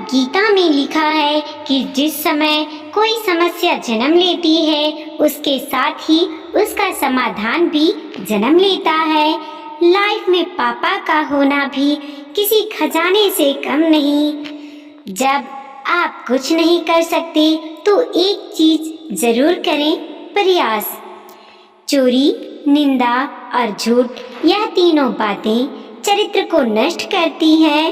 गीता में लिखा है कि जिस समय कोई समस्या जन्म लेती है उसके साथ ही उसका समाधान भी जन्म लेता है। लाइफ में पापा का होना भी किसी खजाने से कम नहीं। जब आप कुछ नहीं कर सकते तो एक चीज जरूर करें, प्रयास। चोरी, निंदा और झूठ, यह तीनों बातें चरित्र को नष्ट करती हैं।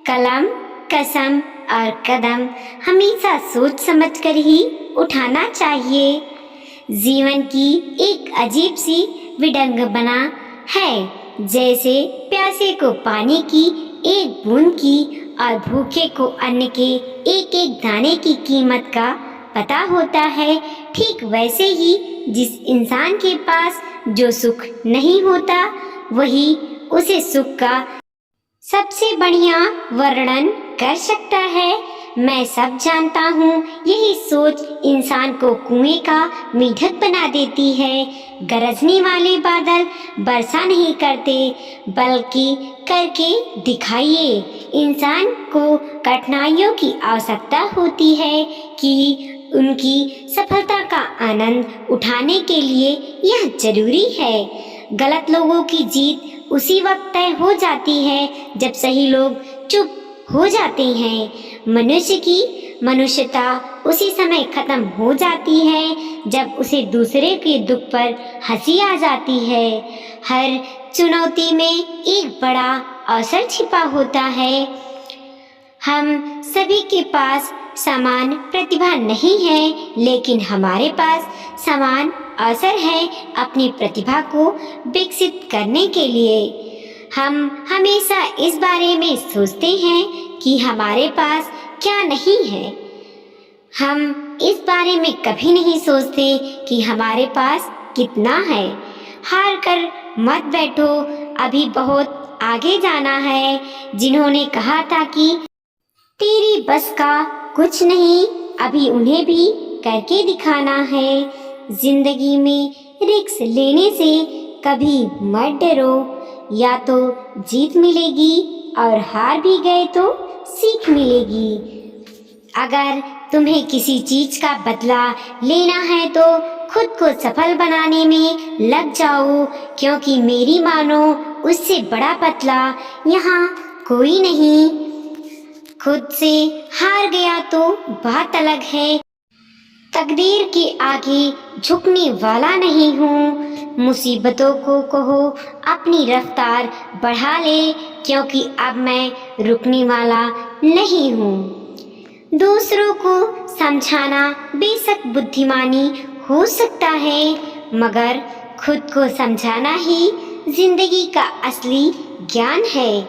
कलम, कसम और कदम हमेशा सोच समझकर ही उठाना चाहिए। जीवन की एक अजीब सी विडंबना है, जैसे प्यासे को पानी की एक बूंद की और भूखे को अन्न के एक एक दाने की कीमत का पता होता है, ठीक वैसे ही जिस इंसान के पास जो सुख नहीं होता वही उसे सुख का सबसे बढ़िया वर्णन कर सकता है। मैं सब जानता हूँ, यही सोच इंसान को कुएं का मेढक बना देती है। गरजने वाले बादल वर्षा नहीं करते, बल्कि करके दिखाइए। इंसान को कठिनाइयों की आवश्यकता होती है कि उनकी सफलता का आनंद उठाने के लिए यह जरूरी है। गलत लोगों की जीत उसी वक्त तय हो जाती है जब सही लोग चुप हो जाते हैं। मनुष्य की मनुष्यता उसी समय खत्म हो जाती है जब उसे दूसरे के दुख पर हंसी आ जाती है। हर चुनौती में एक बड़ा अवसर छिपा होता है। हम सभी के पास समान प्रतिभा नहीं है, लेकिन हमारे पास समान अवसर है अपनी प्रतिभा को विकसित करने के लिए। हम हमेशा इस बारे में सोचते हैं कि हमारे पास क्या नहीं है। हम इस बारे में कभी नहीं सोचते कि हमारे पास कितना है। हार कर मत बैठो, अभी बहुत आगे जाना है। जिन्होंने कहा था कि तेरी बस का कुछ नहीं, अभी उन्हें भी करके दिखाना है। जिंदगी में रिस्क लेने से कभी मत डरो, या तो जीत मिलेगी और हार भी गए तो सीख मिलेगी। अगर तुम्हें किसी चीज का बदला लेना है तो खुद को सफल बनाने में लग जाओ, क्योंकि मेरी मानो उससे बड़ा बदला यहाँ कोई नहीं। खुद से हार गया तो बात अलग है, तकदीर के आगे झुकने वाला नहीं हूँ। मुसीबतों को कहो अपनी रफ्तार बढ़ा ले, क्योंकि अब मैं रुकने वाला नहीं हूँ। दूसरों को समझाना बेशक बुद्धिमानी हो सकता है, मगर खुद को समझाना ही जिंदगी का असली ज्ञान है।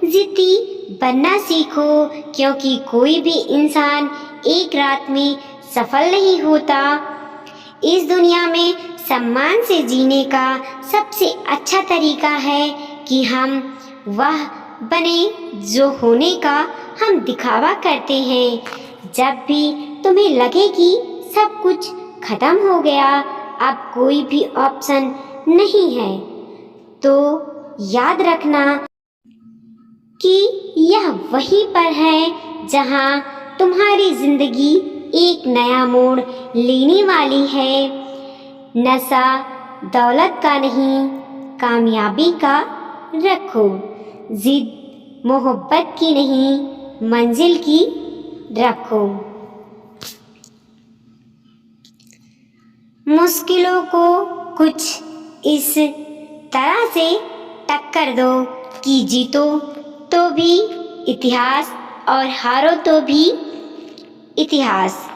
जिद्दी बनना सीखो, क्योंकि कोई भी इंसान एक रात में सफल नहीं होता। इस दुनिया में सम्मान से जीने का सबसे अच्छा तरीका है कि हम वह बने जो होने का हम दिखावा करते हैं। जब भी तुम्हें लगे कि सब कुछ खत्म हो गया, अब कोई भी ऑप्शन नहीं है, तो याद रखना कि यह वहीं पर है जहां तुम्हारी जिंदगी एक नया मोड़ लेने वाली है। नशा दौलत का नहीं, कामयाबी का रखो। जिद मोहब्बत की नहीं, मंजिल की रखो। मुश्किलों को कुछ इस तरह से टक्कर दो कि जीतो तो भी इतिहास और हारो तो भी इतिहास।